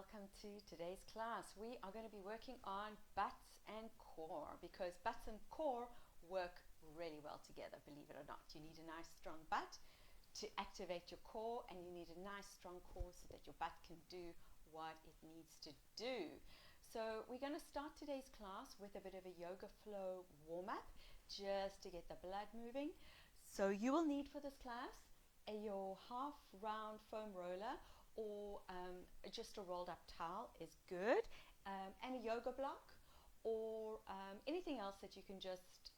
welcome to today's class. We are going to be working on butts and core because butts and core work really well together, believe it or not. You need a nice strong butt to activate your core, and you need a nice strong core so that your butt can do what it needs to do. So we're going to start today's class with a bit of a yoga flow warm-up just to get the blood moving. So you will need for this class your half round foam roller, or just a rolled up towel is good, and a yoga block, or anything else that you can just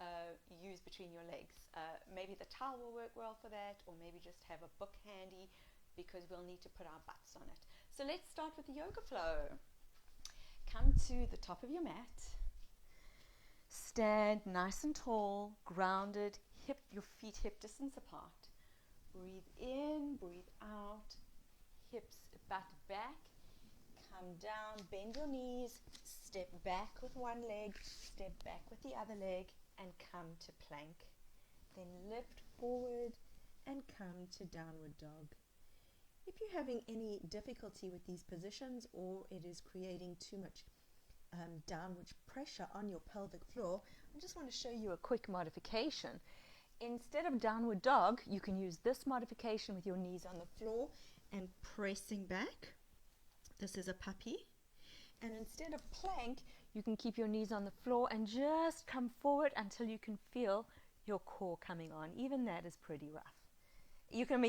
use between your legs. Maybe the towel will work well for that, or maybe just have a book handy because we'll need to put our butts on it. So let's start with the yoga flow. Come to the top of your mat. Stand nice and tall, grounded, your feet hip distance apart. Breathe in, breathe out. Hips, butt back, come down, bend your knees, step back with one leg, step back with the other leg, and come to plank. Then lift forward and come to downward dog. If you're having any difficulty with these positions, or it is creating too much downward pressure on your pelvic floor, I just want to show you a quick modification. Instead of downward dog, you can use this modification with your knees on the floor and pressing back. This is a puppy. And instead of plank, you can keep your knees on the floor and just come forward until you can feel your core coming on. Even that is pretty rough. You can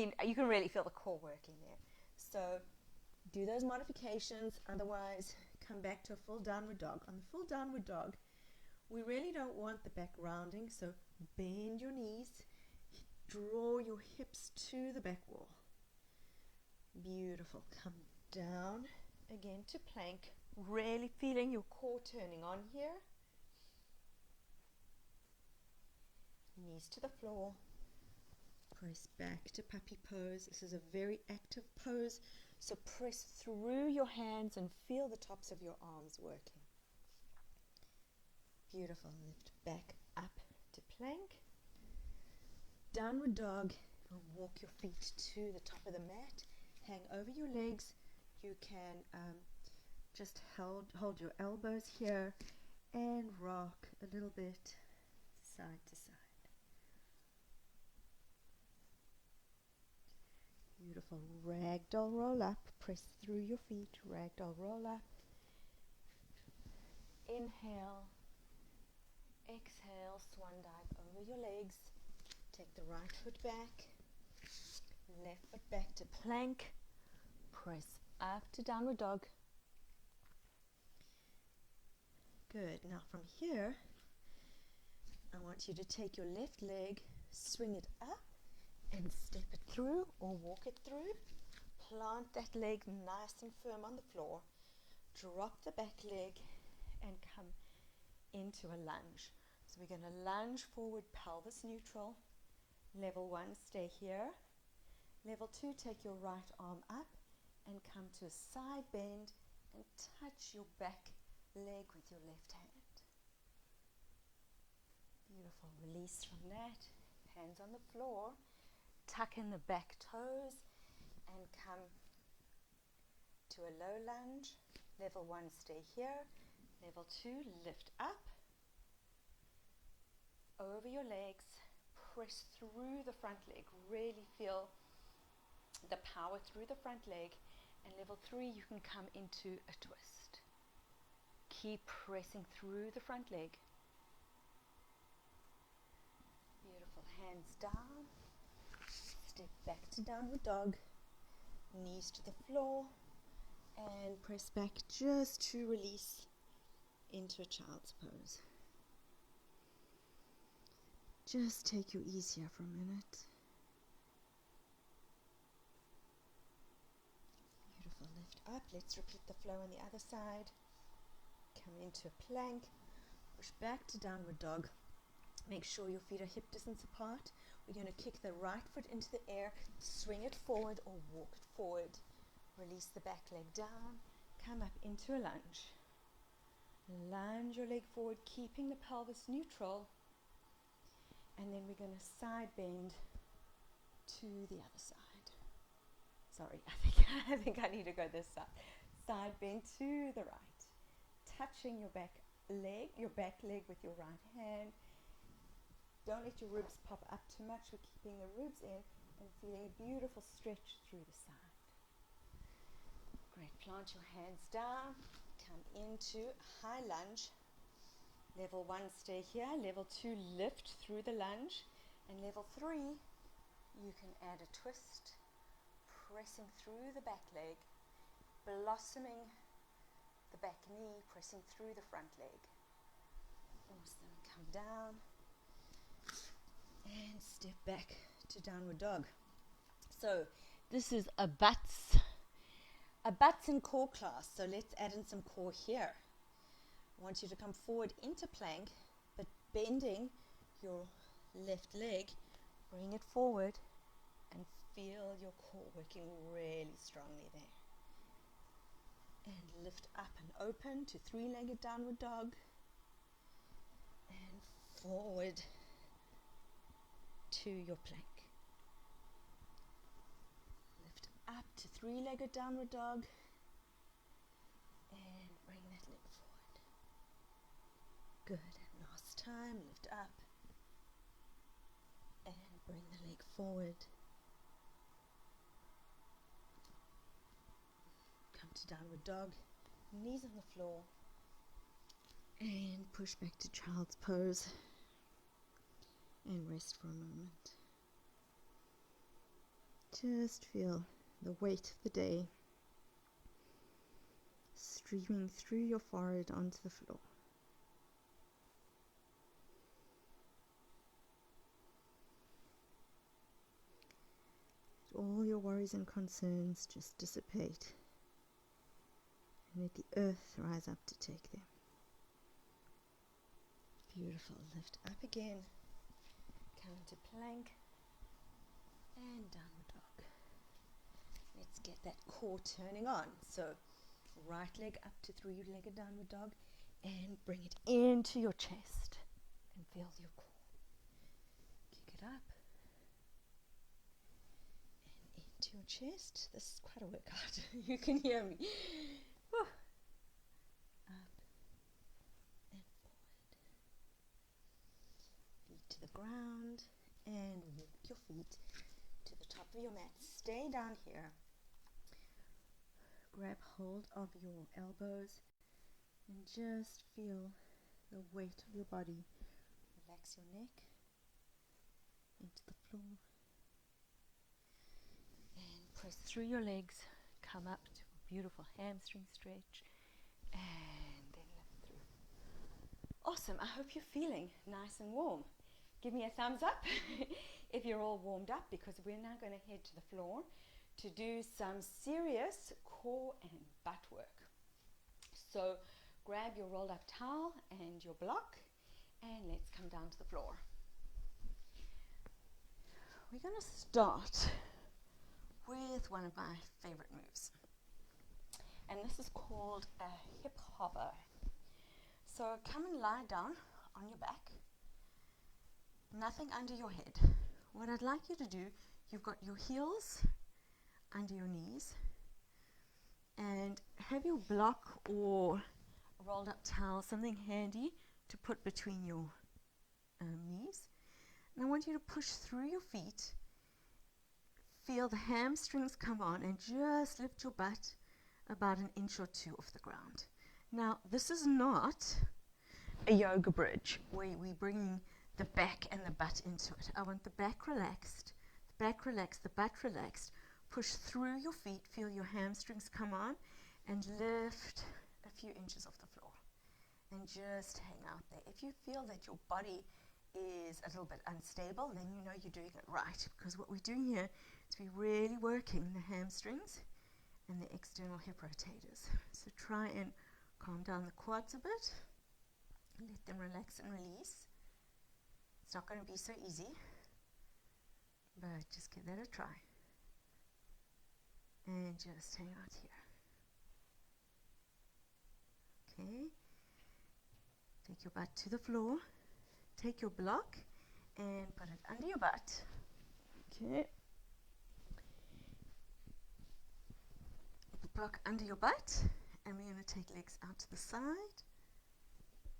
really feel the core working there. So do those modifications, otherwise come back to a full downward dog. On the full downward dog, we really don't want the back rounding, so bend your knees, draw your hips to the back wall. Beautiful. Come down again to plank, really feeling your core turning on here. Knees to the floor. Press back to puppy pose. This is a very active pose, so press through your hands and feel the tops of your arms working. Beautiful. Lift back up to plank. Downward dog. Walk your feet to the top of the mat. Hang over your legs. You can just hold your elbows here and rock a little bit side to side. Beautiful. Ragdoll roll up. Press through your feet. Ragdoll roll up. Inhale. Exhale. Swan dive over your legs. Take the right foot back. Left foot back to plank. Press up to downward dog. Good. Now from here, I want you to take your left leg, swing it up, and step it through or walk it through. Plant that leg nice and firm on the floor. Drop the back leg and come into a lunge. So we're going to lunge forward, pelvis neutral. Level 1, stay here. Level 2, take your right arm up and come to a side bend and touch your back leg with your left hand. Beautiful. Release from that. Hands on the floor. Tuck in the back toes and come to a low lunge. Level 1, stay here. Level 2, lift up. Over your legs. Press through the front leg. Really feel the power through the front leg. And level 3, you can come into a twist. Keep pressing through the front leg. Beautiful. Hands down. Step back to downward dog. Knees to the floor. And press back just to release into a child's pose. Just take your ease here for a minute. Beautiful. Lift up. Let's repeat the flow on the other side. Come into a plank. Push back to downward dog. Make sure your feet are hip distance apart. We're going to kick the right foot into the air, swing it forward or walk it forward. Release the back leg down. Come up into a lunge. Lunge your leg forward, keeping the pelvis neutral. And then we're going to side bend to the other side. Sorry, I think I need to go this side. side bend to the right, touching your back leg with your right hand. Don't let your ribs pop up too much. We're keeping the ribs in and feeling a beautiful stretch through the side. Great. Plant your hands down. Come into high lunge. Level 1, stay here. Level 2, lift through the lunge. And level 3, you can add a twist, pressing through the back leg, blossoming the back knee, pressing through the front leg. Awesome. Come down and step back to downward dog. So this is a butts and core class. So let's add in some core here. I want you to come forward into plank, but bending your left leg, bring it forward and feel your core working really strongly there. And lift up and open to three-legged downward dog and forward to your plank. Lift up to three-legged downward dog and bring that leg forward. Good. And last time, lift up and bring the leg forward. Come to downward dog, knees on the floor, and push back to child's pose and rest for a moment. Just feel the weight of the day streaming through your forehead onto the floor. All your worries and concerns just dissipate, and let the earth rise up to take them. Beautiful. Lift up again. Come into plank and downward dog. Let's get that core turning on. So right leg up to three-legged downward dog and bring it into your chest and feel your core. Kick it up and into your chest. This is quite a workout. You can hear me. Whew. Up and forward. Feet to the ground and walk your feet to the top of your mat. Stay down here. Grab hold of your elbows and just feel the weight of your body. Relax your neck into the floor and press through your legs. Come up to a beautiful hamstring stretch and then lift through. Awesome. I hope you're feeling nice and warm. Give me a thumbs up if you're all warmed up, because we're now going to head to the floor to do some serious core and butt work. So grab your rolled up towel and your block and let's come down to the floor. We're going to start with one of my favorite moves, and this is called a hip hover. So come and lie down on your back, nothing under your head. What I'd like you to do, you've got your heels under your knees and have your block or rolled up towel, something handy to put between your knees. And I want you to push through your feet, feel the hamstrings come on and just lift your butt about an inch or two off the ground. Now this is not a yoga bridge where we're bringing the back and the butt into it. I want the back relaxed, the back relaxed, the butt relaxed. Push through your feet, feel your hamstrings come on, and lift a few inches off the floor. And just hang out there. If you feel that your body is a little bit unstable, then you know you're doing it right. Because what we're doing here is we're really working the hamstrings and the external hip rotators. So try and calm down the quads a bit. Let them relax and release. It's not going to be so easy, but just give that a try. And just hang out here. Okay. Take your butt to the floor. Take your block and put it under your butt. Okay. Put the block under your butt And we're going to take legs out to the side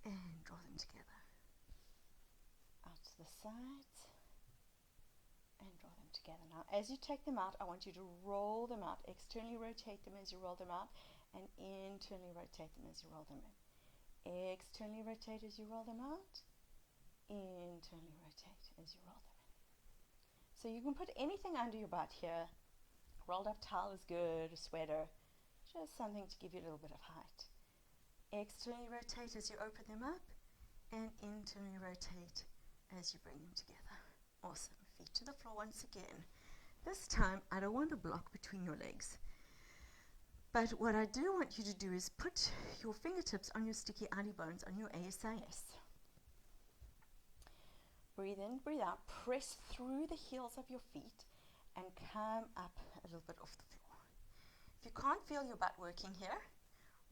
and draw them together. Out to the sides and draw them together. Now, as you take them out, I want you to roll them out. Externally rotate them as you roll them out, and internally rotate them as you roll them in. Externally rotate as you roll them out. Internally rotate as you roll them in. So you can put anything under your butt here. Rolled up towel is good, a sweater, just something to give you a little bit of height. Externally rotate as you open them up, and internally rotate as you bring them together. Awesome. Feet to the floor once again. This time, I don't want a block between your legs. But what I do want you to do is put your fingertips on your sticky outie bones on your ASIS. Breathe in, breathe out. Press through the heels of your feet and come up a little bit off the floor. If you can't feel your butt working here,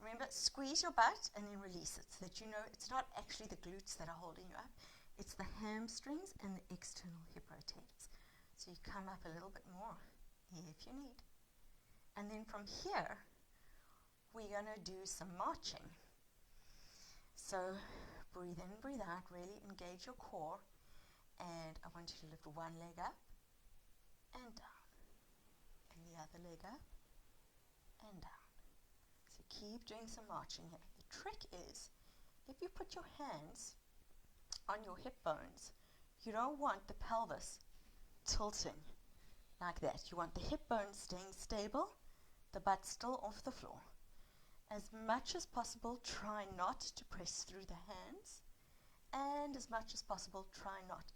remember, squeeze your butt and then release it so that you know it's not actually the glutes that are holding you up. It's the hamstrings and the external hip rotators. So you come up a little bit more if you need. And then from here, we're going to do some marching. So breathe in, breathe out, really engage your core. And I want you to lift one leg up and down. And the other leg up and down. So keep doing some marching here. The trick is, if you put your hands on your hip bones, you don't want the pelvis tilting like that. You want the hip bones staying stable, the butt still off the floor. As much as possible, try not to press through the hands, and as much as possible, try not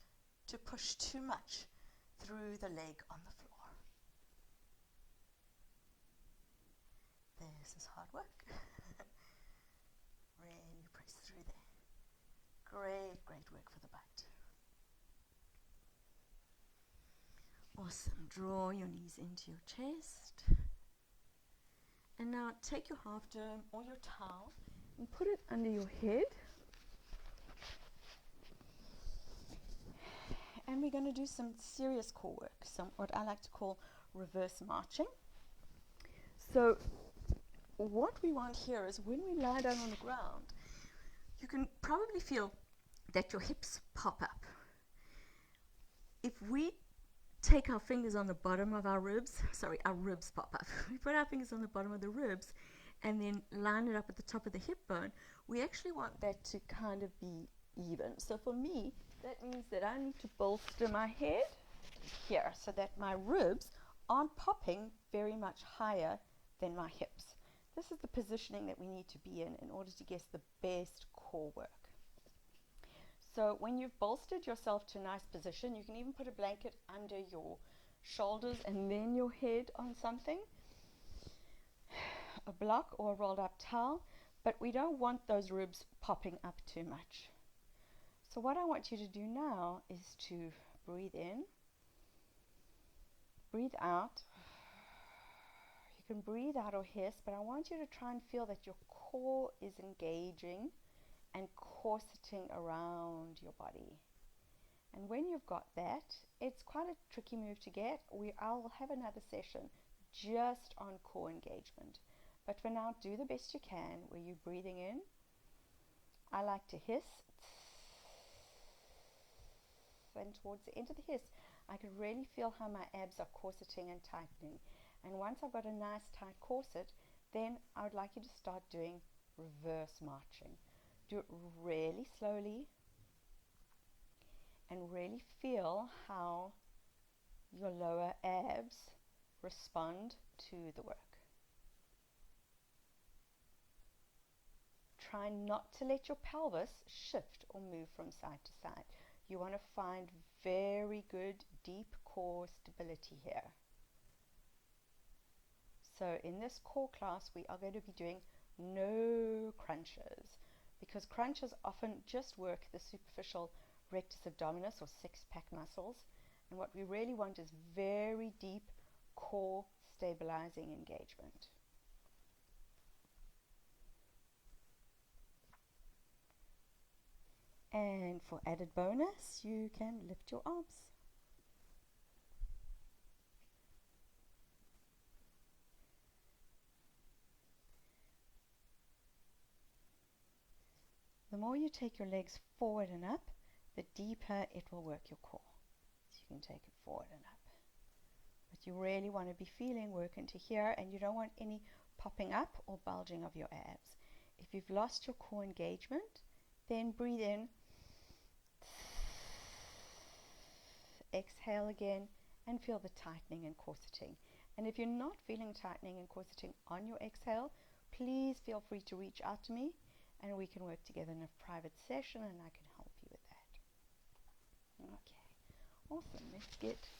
to push too much through the leg on the floor. This is hard work. Really press through there. Great, great work for the butt. Awesome. Draw your knees into your chest. And now take your half dome or your towel and put it under your head. And we're going to do some serious core work, some what I like to call reverse marching. So what we want here is when we lie down on the ground, you can probably feel that your hips pop up. If we take our fingers on the bottom of our ribs, our ribs pop up. We put our fingers on the bottom of the ribs and then line it up at the top of the hip bone. We actually want that to kind of be even. So for me, that means that I need to bolster my head here so that my ribs aren't popping very much higher than my hips. This is the positioning that we need to be in order to get the best core work. So when you've bolstered yourself to a nice position, you can even put a blanket under your shoulders and then your head on something, a block or a rolled up towel, but we don't want those ribs popping up too much. So what I want you to do now is to breathe in, breathe out. You can breathe out or hiss, but I want you to try and feel that your core is engaging and corseting around your body. And when you've got that, it's quite a tricky move to get. I'll have another session just on core engagement. But for now, do the best you can where you're breathing in. I like to hiss. And towards the end of the hiss, I can really feel how my abs are corseting and tightening. And once I've got a nice tight corset, then I would like you to start doing reverse marching. Do it really slowly and really feel how your lower abs respond to the work. Try not to let your pelvis shift or move from side to side. You want to find very good deep core stability here. So in this core class, we are going to be doing no crunches, because crunches often just work the superficial rectus abdominis or six-pack muscles, and what we really want is very deep core stabilizing engagement. And for added bonus, you can lift your arms. The more you take your legs forward and up, the deeper it will work your core. So you can take it forward and up. But you really want to be feeling work into here, and you don't want any popping up or bulging of your abs. If you've lost your core engagement, then breathe in, exhale again, and feel the tightening and corseting. And if you're not feeling tightening and corseting on your exhale, please feel free to reach out to me, and we can work together in a private session, and I can help you with that. Okay, awesome. Let's get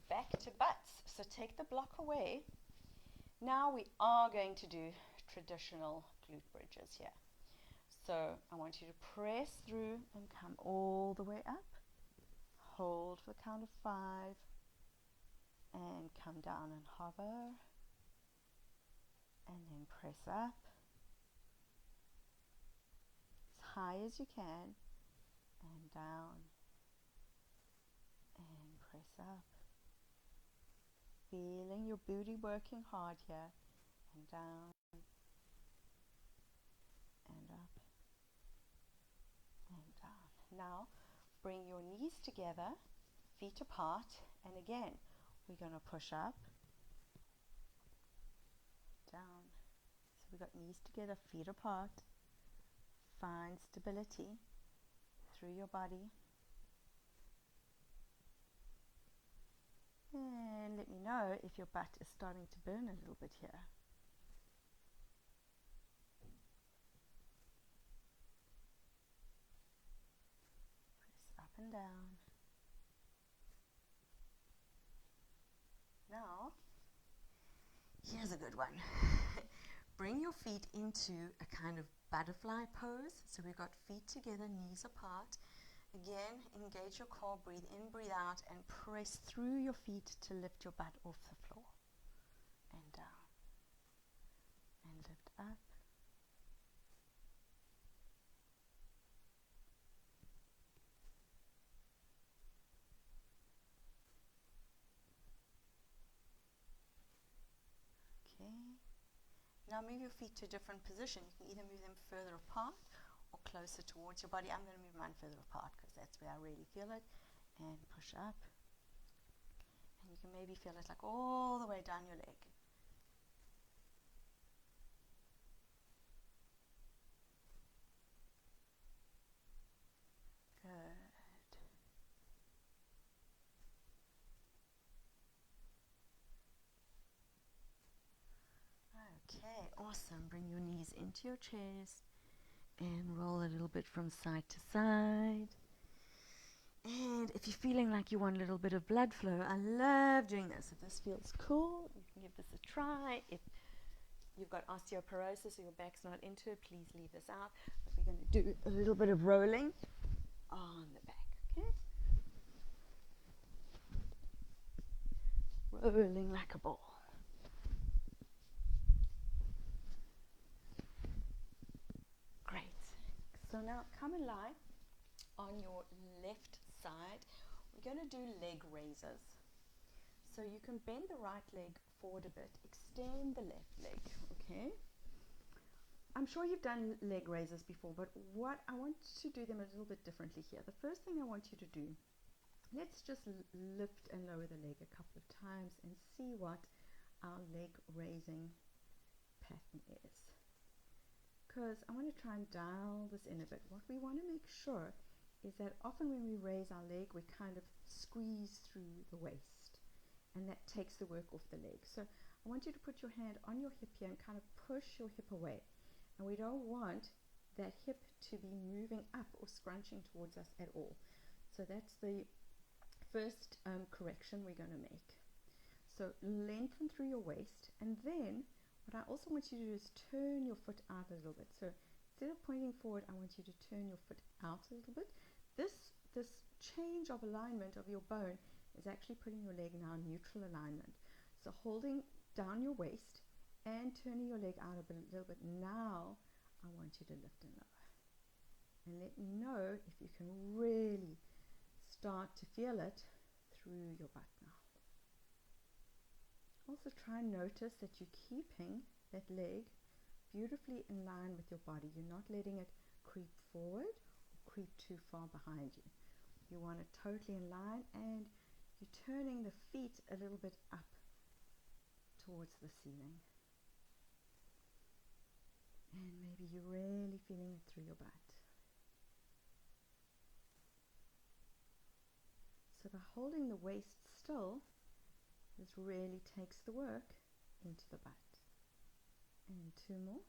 back to butts. So take the block away. Now we are going to do traditional glute bridges here. So I want you to press through and come all the way up. Hold for the count of 5. And come down and hover. And then press up. As high as you can. And down. And press up. Feeling your booty working hard here. And down. And up. And down. Now, bring your knees together, feet apart, and again, we're going to push up, down. So we've got knees together, feet apart. Find stability through your body. And let me know if your butt is starting to burn a little bit here. Up and down. Now, here's a good one. Bring your feet into a kind of butterfly pose. So we've got feet together, knees apart. Again, engage your core, breathe in, breathe out, and press through your feet to lift your butt off the floor. And down. And lift up. Now move your feet to a different position. You can either move them further apart or closer towards your body. I'm going to move mine further apart because that's where I really feel it. And push up. And you can maybe feel it like all the way down your leg. Good. Okay, awesome. Bring your knees into your chest and roll a little bit from side to side. And if you're feeling like you want a little bit of blood flow, I love doing this. If this feels cool, you can give this a try. If you've got osteoporosis or your back's not into it, please leave this out. But we're going to do a little bit of rolling on the back, okay? Rolling like a ball. So now come and lie on your left side. We're going to do leg raises. So you can bend the right leg forward a bit, extend the left leg, okay? I'm sure you've done leg raises before, but what I want to do them a little bit differently here. The first thing I want you to do, let's just lift and lower the leg a couple of times and see what our leg raising pattern is. Because I want to try and dial this in a bit. What we want to make sure is that often when we raise our leg, we kind of squeeze through the waist, and that takes the work off the leg. So I want you to put your hand on your hip here and kind of push your hip away. And we don't want that hip to be moving up or scrunching towards us at all. So that's the first correction we're going to make. So lengthen through your waist, and then what I also want you to do is turn your foot out a little bit. So instead of pointing forward, I want you to turn your foot out a little bit. This change of alignment of your bone is actually putting your leg now in neutral alignment. So holding down your waist and turning your leg out a little bit. Now I want you to lift and lower. And let me know if you can really start to feel it through your butt now. Also try and notice that you're keeping that leg beautifully in line with your body. You're not letting it creep forward or creep too far behind you. You want it totally in line, and you're turning the feet a little bit up towards the ceiling. And maybe you're really feeling it through your butt. So by holding the waist still, this really takes the work into the butt. And 2 more.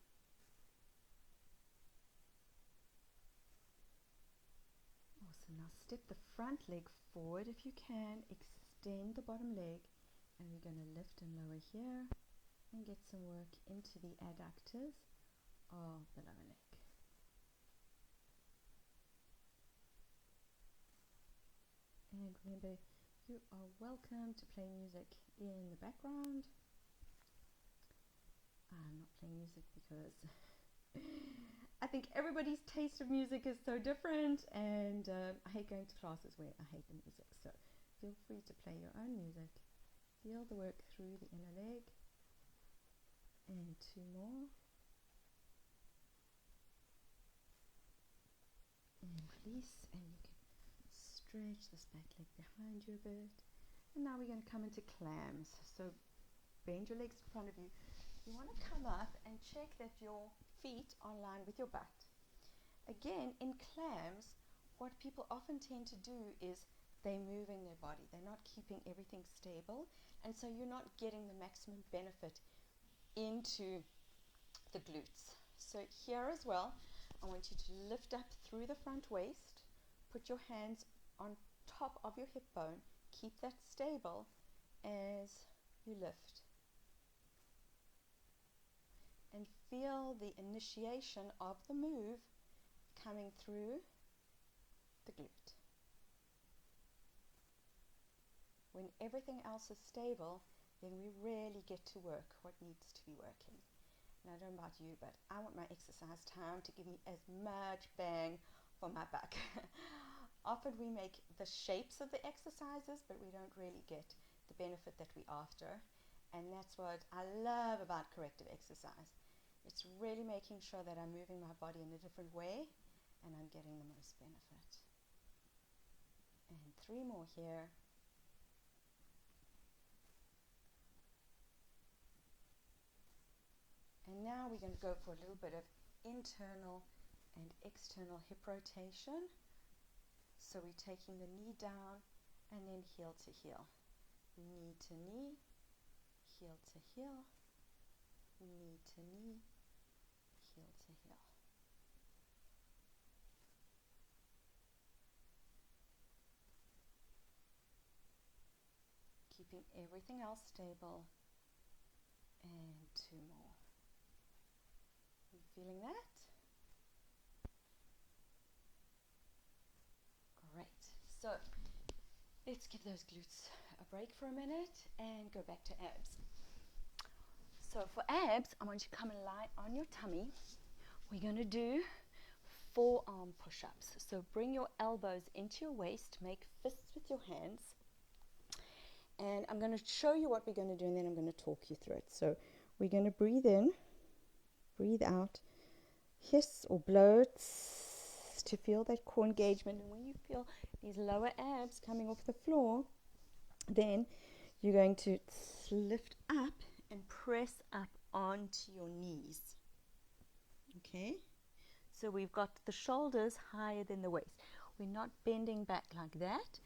Awesome. Now step the front leg forward if you can. Extend the bottom leg, and we're going to lift and lower here and get some work into the adductors of the lower leg. And remember, you are welcome to play music in the background. I'm not playing music because I think everybody's taste of music is so different, and I hate going to classes where I hate the music. So feel free to play your own music. Feel the work through the inner leg. And 2 more. And release, and you can stretch this back leg behind you a bit. And now we're going to come into clams. So bend your legs in front of you. You want to come up and check that your feet are in line with your butt. Again, in clams, what people often tend to do is they're moving their body. They're not keeping everything stable, and so you're not getting the maximum benefit into the glutes. So here as well, I want you to lift up through the front waist, put your hands on top of your hip bone, keep that stable as you lift. And feel the initiation of the move coming through the glute. When everything else is stable, then we really get to work what needs to be working. And I don't know about you, but I want my exercise time to give me as much bang for my buck. Often we make the shapes of the exercises, but we don't really get the benefit that we're after. And that's what I love about corrective exercise. It's really making sure that I'm moving my body in a different way and I'm getting the most benefit. And 3 more here. And now we're going to go for a little bit of internal and external hip rotation. So we're taking the knee down and then heel to heel. Knee to knee, heel to heel, knee to knee, heel to heel. Keeping everything else stable. And 2 more. You feeling that? Great. So let's give those glutes a break for a minute and go back to abs. So for abs, I want you to come and lie on your tummy. We're going to do forearm push-ups. So bring your elbows into your waist, make fists with your hands. And I'm going to show you what we're going to do, and then I'm going to talk you through it. So we're going to breathe in, breathe out, hiss or blow to feel that core engagement. And when you feel these lower abs coming off the floor, then you're going to lift up and press up onto your knees. Okay? So we've got the shoulders higher than the waist. We're not bending back like that.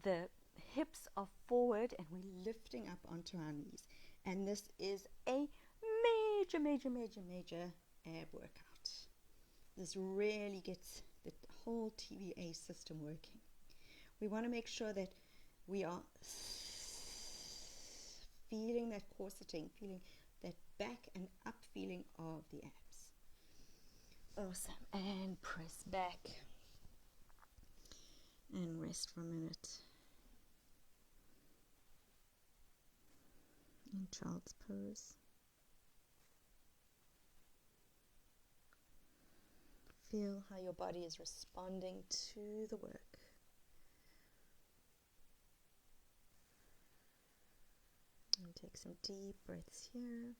The hips are forward and we're lifting up onto our knees. And this is a major, major, major, major ab workout. This really gets the whole TVA system working. We want to make sure that we are feeling that corseting, feeling that back and up feeling of the abs. Awesome. And press back and rest for a minute in child's pose. Feel how your body is responding to the work. And take some deep breaths here.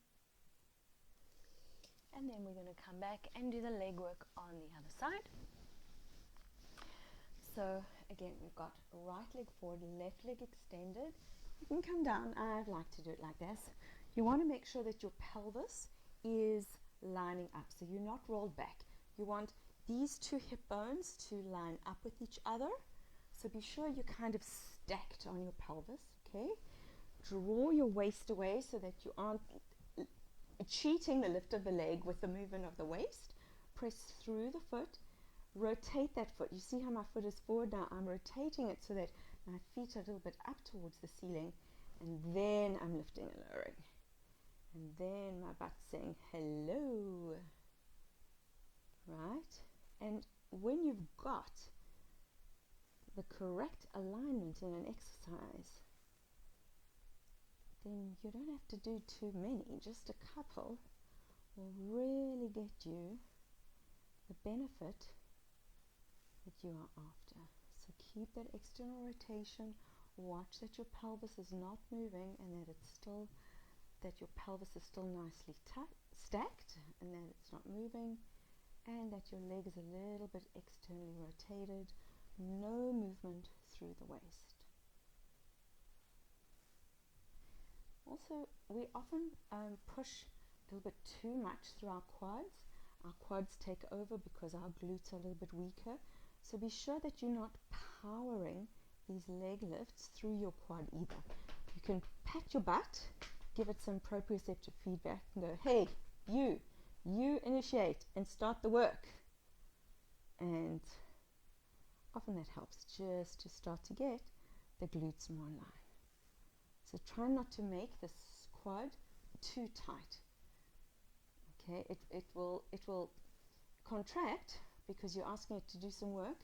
And then we're going to come back and do the leg work on the other side. So again, we've got right leg forward, left leg extended. You can come down. I'd like to do it like this. You want to make sure that your pelvis is lining up, so you're not rolled back. You want these two hip bones to line up with each other. So be sure you're kind of stacked on your pelvis, okay? Draw your waist away so that you aren't cheating the lift of the leg with the movement of the waist. Press through the foot. Rotate that foot. You see how my foot is forward now? I'm rotating it so that my feet are a little bit up towards the ceiling, and then I'm lifting and lowering. And then my butt's saying hello. Right? And when you've got the correct alignment in an exercise, then you don't have to do too many. Just a couple will really get you the benefit that you are after. So keep that external rotation. Watch that your pelvis is not moving, and that your pelvis is still nicely stacked, and that it's not moving, and that your leg is a little bit externally rotated. No movement through the waist. Also, we often push a little bit too much through our quads. Our quads take over because our glutes are a little bit weaker. So be sure that you're not powering these leg lifts through your quad either. You can pat your butt, give it some proprioceptive feedback, and go, hey, you initiate and start the work. And often that helps just to start to get the glutes more in line. So try not to make this quad too tight. Okay, it will contract because you're asking it to do some work,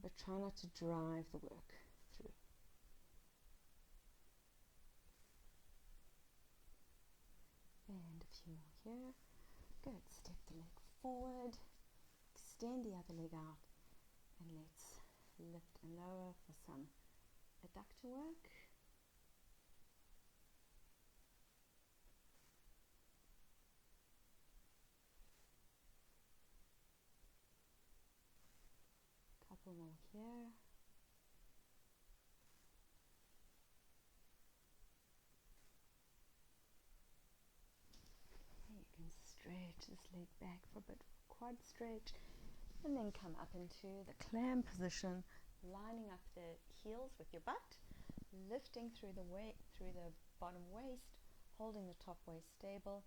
but try not to drive the work through. And a few more here. Good. Step the leg forward, extend the other leg out, and let's lift and lower for some adductor work. Couple more here. Okay, you can stretch this leg back for a bit, quad stretch, and then come up into the clam position, lining up the heels with your butt, lifting through the bottom waist, holding the top waist stable,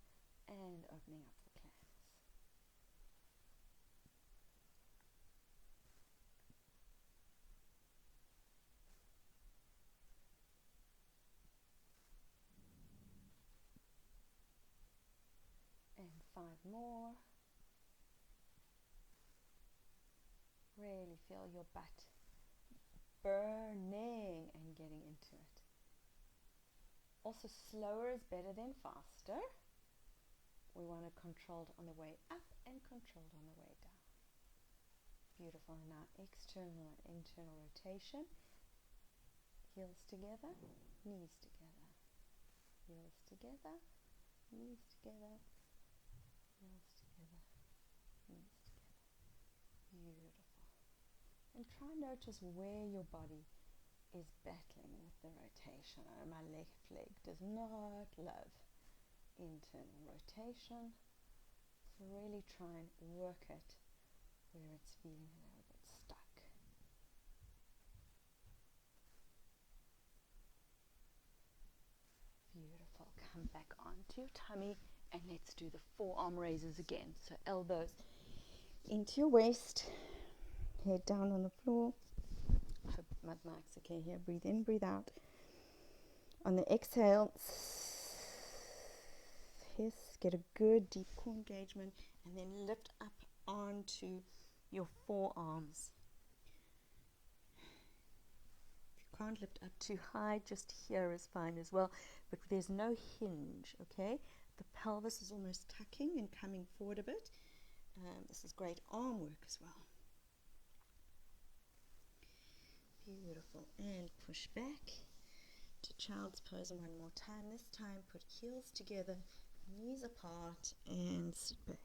and opening up the clams. And 5 more. Really feel your butt burning and getting into it. Also, slower is better than faster. We want it controlled on the way up and controlled on the way down. Beautiful. Now external and internal rotation. Heels together, knees together. Heels together, knees together. Heels together, knees together. Beautiful. And try and notice where your body is battling with the rotation. My left leg does not love internal rotation. So really try and work it where it's feeling a little bit stuck. Beautiful. Come back onto your tummy and let's do the forearm raises again. So elbows into your waist, head down on the floor. I hope my mic's okay here. Breathe in, breathe out. On the exhale, hiss, get a good deep core engagement, and then lift up onto your forearms. If you can't lift up too high, just here is fine as well, but there's no hinge, okay? The pelvis is almost tucking and coming forward a bit. This is great arm work as well. Beautiful. And push back to child's pose one more time. This time put heels together, Knees apart and sit back.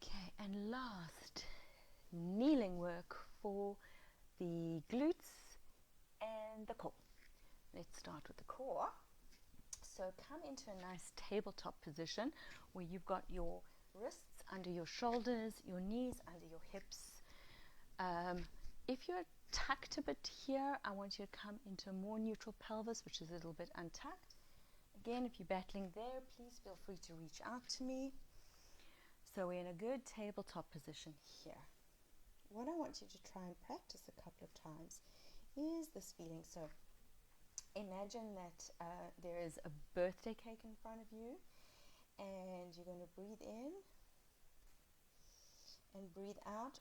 Okay, and last, kneeling work for the glutes and the core. Let's start with the core. So come into a nice tabletop position where you've got your wrists under your shoulders, your knees under your hips. If you're tucked a bit here, I want you to come into a more neutral pelvis, which is a little bit untucked. Again, if you're battling there, please feel free to reach out to me. So we're in a good tabletop position here. What I want you to try and practice a couple of times is this feeling. So imagine that there is a birthday cake in front of you, and you're going to breathe in and breathe out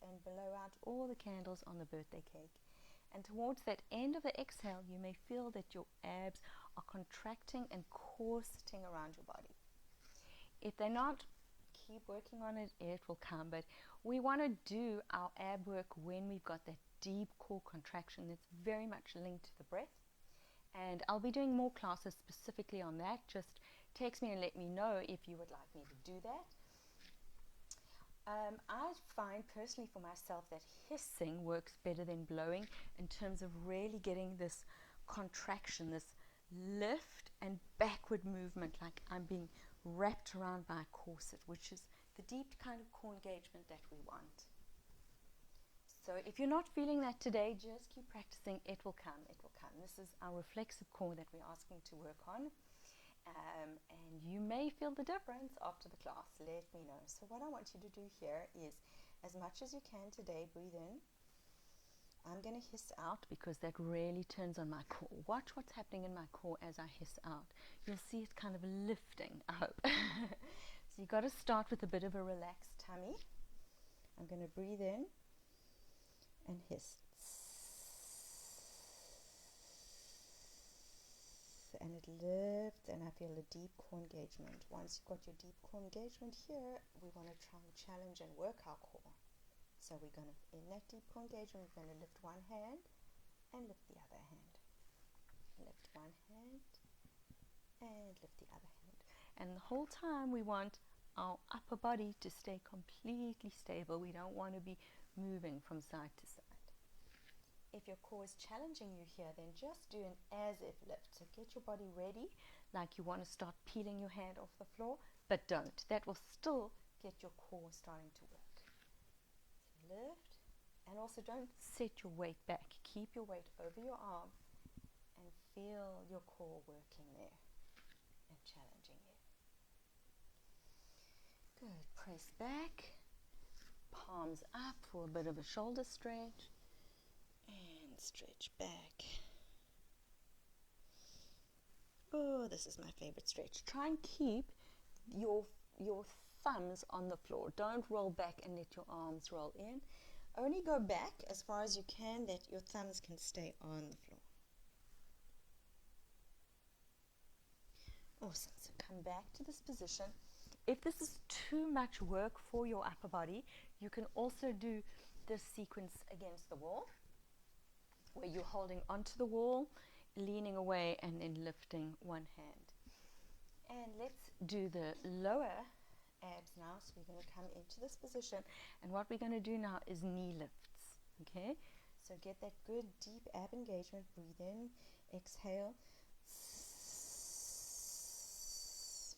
and blow out all the candles on the birthday cake. And towards that end of the exhale, you may feel that your abs are contracting and corseting around your body. If they're not, keep working on it, it will come. But we want to do our ab work when we've got that deep core contraction that's very much linked to the breath. And I'll be doing more classes specifically on that. Just text me and let me know if you would like me to do that. I find personally for myself that hissing works better than blowing in terms of really getting this contraction, this lift and backward movement, like I'm being wrapped around by a corset, which is the deep kind of core engagement that we want. So if you're not feeling that today, just keep practicing. It will come. It will come. This is our reflexive core that we're asking to work on. And you may feel the difference after the class. Let me know. So what I want you to do here is, as much as you can today, breathe in. I'm going to hiss out because that really turns on my core. Watch what's happening in my core as I hiss out. You'll see it kind of lifting, I hope. So you've got to start with a bit of a relaxed tummy. I'm going to breathe in and hiss. And it lifts, and I feel a deep core engagement. Once you've got your deep core engagement here, we want to try and challenge and work our core. So we're going to, in that deep core engagement, we're going to lift one hand and lift the other hand. Lift one hand and lift the other hand. And the whole time we want our upper body to stay completely stable. We don't want to be moving from side to side. If your core is challenging you here, then just do an as-if lift. So get your body ready, like you want to start peeling your hand off the floor, but don't. That will still get your core starting to work. So lift, and also don't set your weight back. Keep your weight over your arm and feel your core working there and challenging you. Good. Press back, palms up for a bit of a shoulder stretch. And stretch back. Oh, this is my favorite stretch. Try and keep your thumbs on the floor. Don't roll back and let your arms roll in. Only go back as far as you can that your thumbs can stay on the floor. Awesome. So come back to this position. If this is too much work for your upper body, you can also do this sequence against the wall, where you're holding onto the wall, leaning away, and then lifting one hand. And let's do the lower abs now. So we're going to come into this position, and what we're going to do now is knee lifts. Okay, so get that good deep ab engagement. Breathe in, exhale,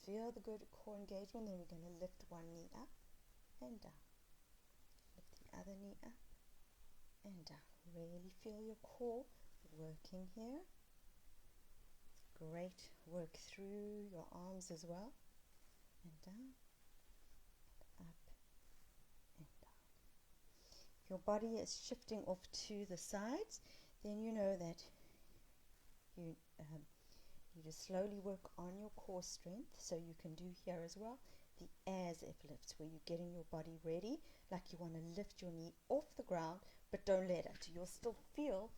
feel the good core engagement. Then we're going to lift one knee up and down, lift the other knee up and down. Really feel your core working here. Great work through your arms as well. And down, and up, and down. If your body is shifting off to the sides, then you know that you just slowly work on your core strength. So you can do here as well the as-if lifts, where you're getting your body ready, like you want to lift your knee off the ground, but don't let it. You'll still feel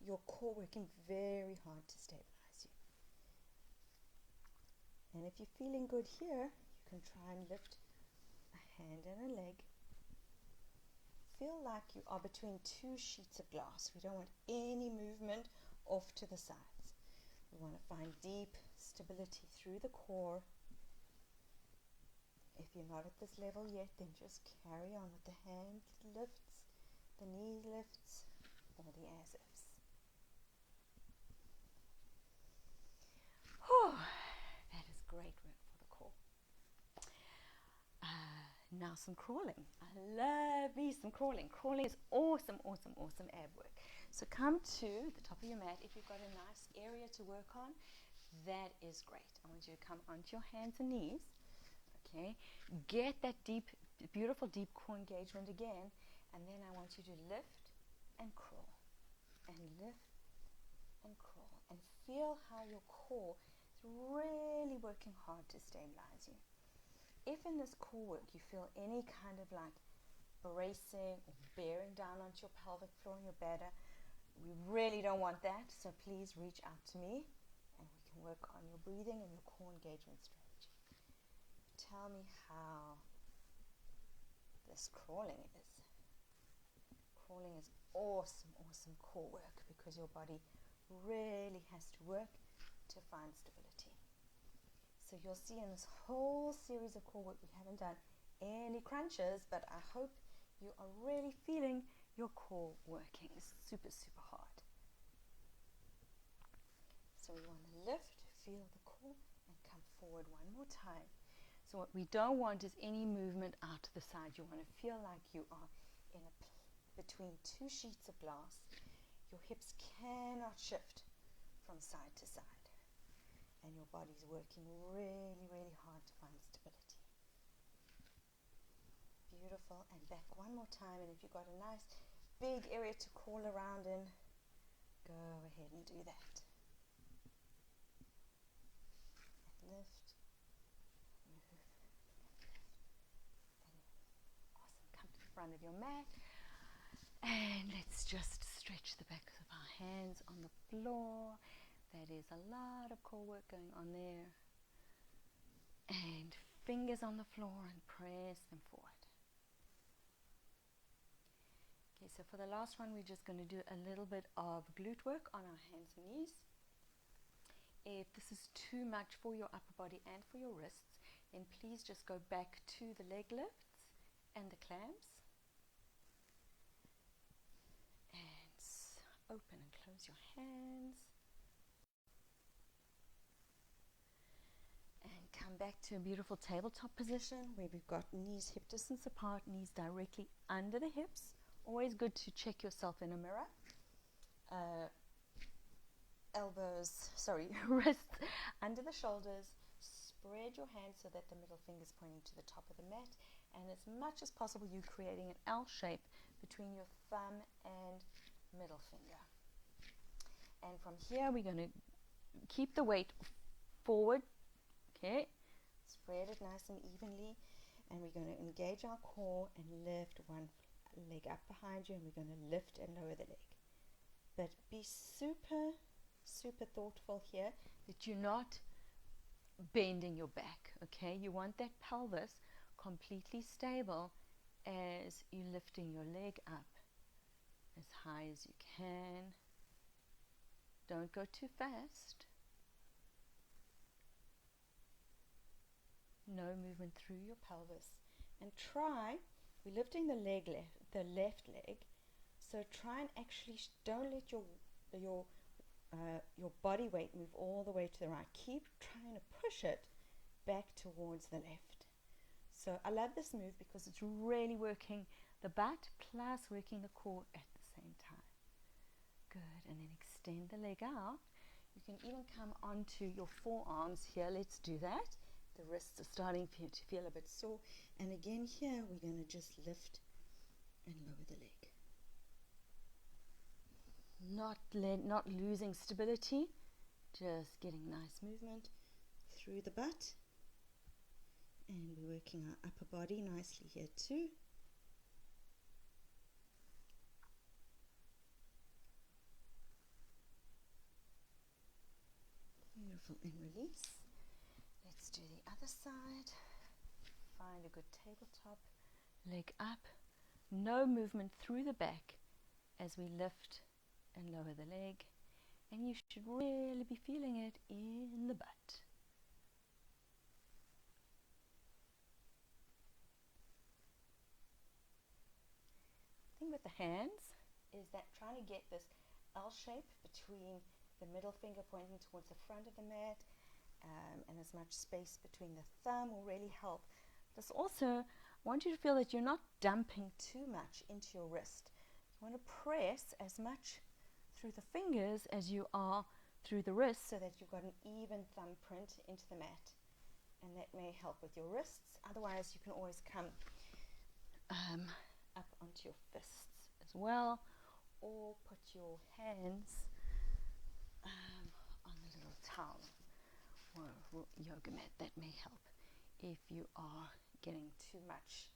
your core working very hard to stabilize you. And if you're feeling good here, you can try and lift a hand and a leg. Feel like you are between two sheets of glass. We don't want any movement off to the sides. We want to find deep stability through the core. If you're not at this level yet, then just carry on with the hand lifts, the knee lifts, or the as-ifs. That is great work for the core. Now some crawling. I love me some crawling. Crawling is awesome, awesome, awesome ab work. So come to the top of your mat. If you've got a nice area to work on, that is great. I want you to come onto your hands and knees. Okay, get that deep, beautiful deep core engagement again, and then I want you to lift and crawl, and lift and crawl, and feel how your core is really working hard to stabilize you. If in this core work you feel any kind of like bracing or bearing down onto your pelvic floor and your bladder, we really don't want that, so please reach out to me and we can work on your breathing and your core engagement strategy. Tell me how this crawling is. Crawling is awesome, awesome core work because your body really has to work to find stability. So you'll see in this whole series of core work we haven't done any crunches, but I hope you are really feeling your core working super, super hard. So we want to lift, feel the core, and come forward one more time. So what we don't want is any movement out to the side. You want to feel like you are in between two sheets of glass. Your hips cannot shift from side to side. And your body's working really, really hard to find stability. Beautiful. And back one more time. And if you've got a nice big area to crawl around in, go ahead and do that. And lift. Awesome. Come to the front of your mat and let's just stretch the backs of our hands on the floor. That is a lot of core work going on there. And fingers on the floor and press them forward. Okay, so for the last one we're just going to do a little bit of glute work on our hands and knees. If this is too much for your upper body and for your wrists, then please just go back to the leg lifts and the clams. And open and close your hands. And come back to a beautiful tabletop position where we've got knees hip distance apart, knees directly under the hips. Always good to check yourself in a mirror. Wrists under the shoulders. Spread your hands so that the middle finger is pointing to the top of the mat. And as much as possible, you're creating an L shape between your thumb and middle finger. And from here, we're going to keep the weight forward. Okay, spread it nice and evenly, and we're going to engage our core and lift one leg up behind you, and we're going to lift and lower the leg. But be super, super thoughtful here that you're not bending your back, okay? You want that pelvis completely stable as you're lifting your leg up as high as you can. Don't go too fast. No movement through your pelvis. And try, we're lifting the left leg, so try and actually don't let your body weight move all the way to the right. Keep trying to push it back towards the left. So I love this move because it's really working the butt plus working the core at the same time. Good, and then extend the leg out. You can even come onto your forearms here. Let's do that. The wrists are starting to feel a bit sore. And again here, we're going to just lift and lower the leg. Not losing stability, just getting nice movement through the butt. And we're working our upper body nicely here too. Beautiful, and release. Let's do the other side. find a good tabletop, leg up, no movement through the back as we lift and lower the leg, and you should really be feeling it in the butt. The thing with the hands is that trying to get this L shape between the middle finger pointing towards the front of the mat, and as much space between the thumb will really help. This also, I want you to feel that you're not dumping too much into your wrist. You want to press as much through the fingers as you are through the wrist, so that you've got an even thumbprint into the mat, and that may help with your wrists. Otherwise, you can always come up onto your fists as well, or put your hands on the little towel or yoga mat. That may help if you are getting too much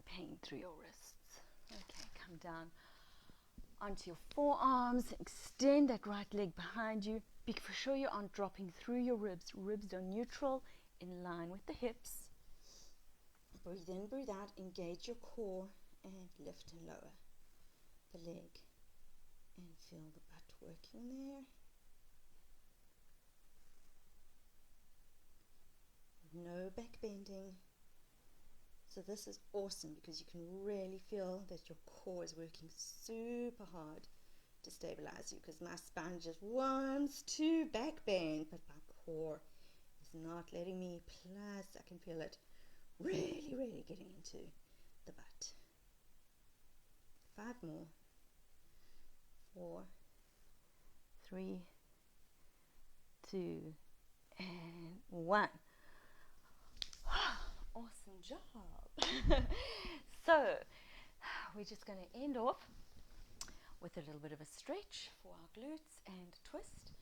pain through your wrists. Okay, come down onto your forearms, extend that right leg behind you. Be for sure you aren't dropping through your ribs. Ribs are neutral, in line with the hips. Breathe in, breathe out, engage your core, and lift and lower the leg, and feel the butt working there. No back bending. So this is awesome because you can really feel that your core is working super hard to stabilize you, because my spine just wants to back bend, but my core is not letting me. Plus I can feel it really getting into the butt. 5 more. 4, 3, 2, and 1. Awesome job. So we're just going to end off with a little bit of a stretch for our glutes and twist.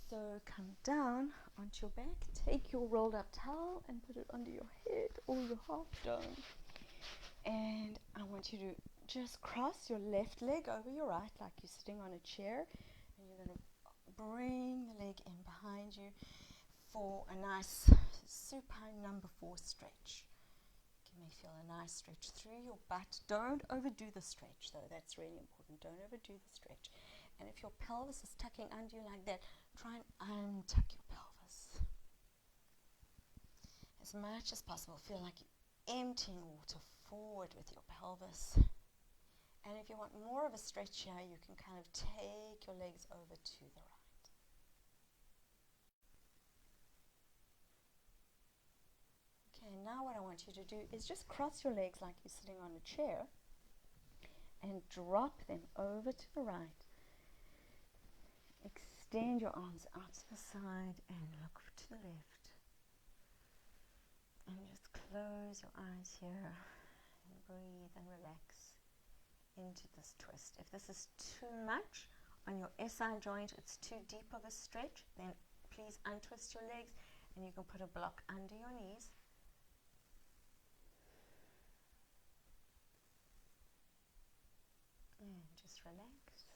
So come down onto your back, take your rolled up towel and put it under your head or your half dome, and I want you to just cross your left leg over your right like you're sitting on a chair, and you're going to bring the leg in behind you for a nice supine number 4 stretch. You may feel a nice stretch through your butt. Don't overdo the stretch though, that's really important. Don't overdo the stretch. And if your pelvis is tucking under you like that, try and untuck your pelvis as much as possible. Feel like you're emptying water forward with your pelvis. And if you want more of a stretch here, you can kind of take your legs over to the right. Okay, now what I want you to do is just cross your legs like you're sitting on a chair and drop them over to the right. Extend your arms out to the side and look to the left. And just close your eyes here and breathe and relax into this twist. If this is too much on your SI joint, it's too deep of a stretch, then please untwist your legs and you can put a block under your knees. And just relax.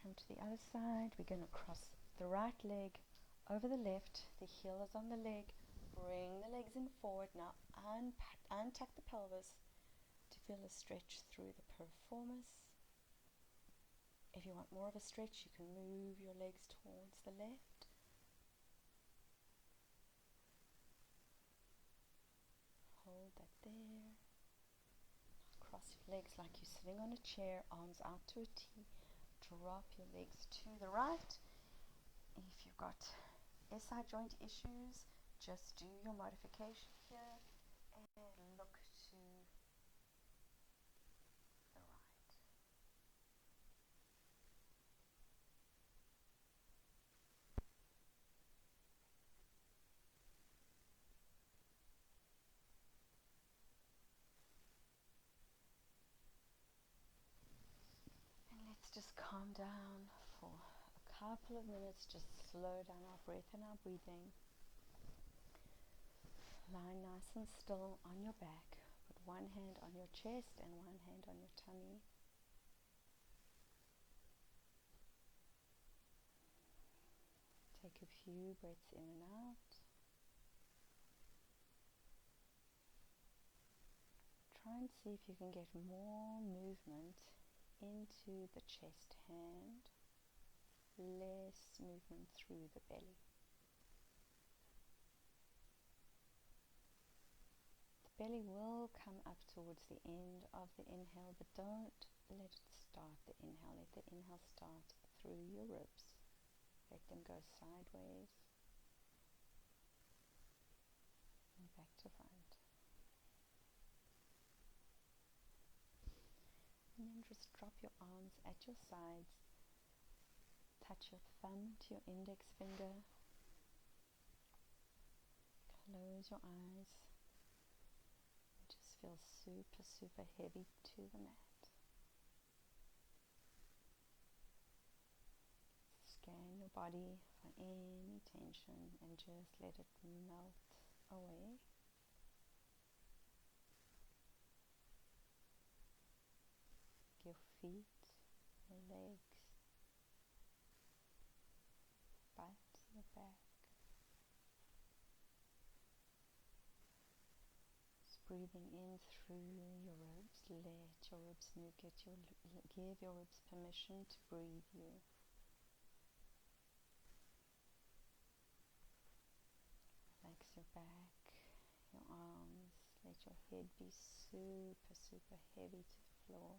Come to the other side. We're going to cross the right leg over the left. The heel is on the leg. Bring the legs in forward. Now untuck the pelvis to feel a stretch through the piriformis. If you want more of a stretch, you can move your legs towards the left. Hold that there. Cross your legs like you're sitting on a chair, arms out to a T. Drop your legs to the right. If you've got SI joint issues, just do your modification here and look to the right. Let's just calm down for a couple of minutes. Just slow down our breath and our breathing. Lie nice and still on your back. Put one hand on your chest and one hand on your tummy. Take a few breaths in and out. and see if you can get more movement into the chest hand, less movement through the belly. The belly will come up towards the end of the inhale, but don't let it start the inhale. Let the inhale start through your ribs. Let them go sideways and back to front. And then just drop your arms at your sides. Touch your thumb to your index finger. Close your eyes. Just feel super, super heavy to the mat. Scan your body for any tension and just let it melt away. Your feet, your legs, butt, your back. Just breathing in through your ribs. Let your ribs move. Give your ribs permission to breathe you. Relax your back, your arms. Let your head be super, super heavy to the floor.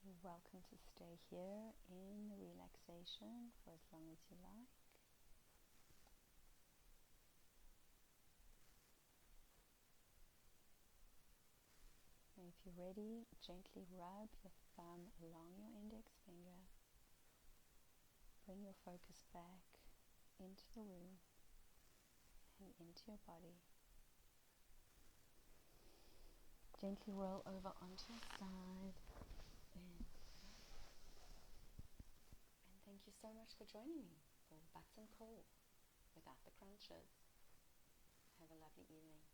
You're welcome to stay here in the relaxation for as long as you like. And if you're ready, gently rub your thumb along your index finger. Bring your focus back into the room and into your body. Gently roll over onto your side. And thank you so much for joining me for Butts and Core without the crunches. Have a lovely evening.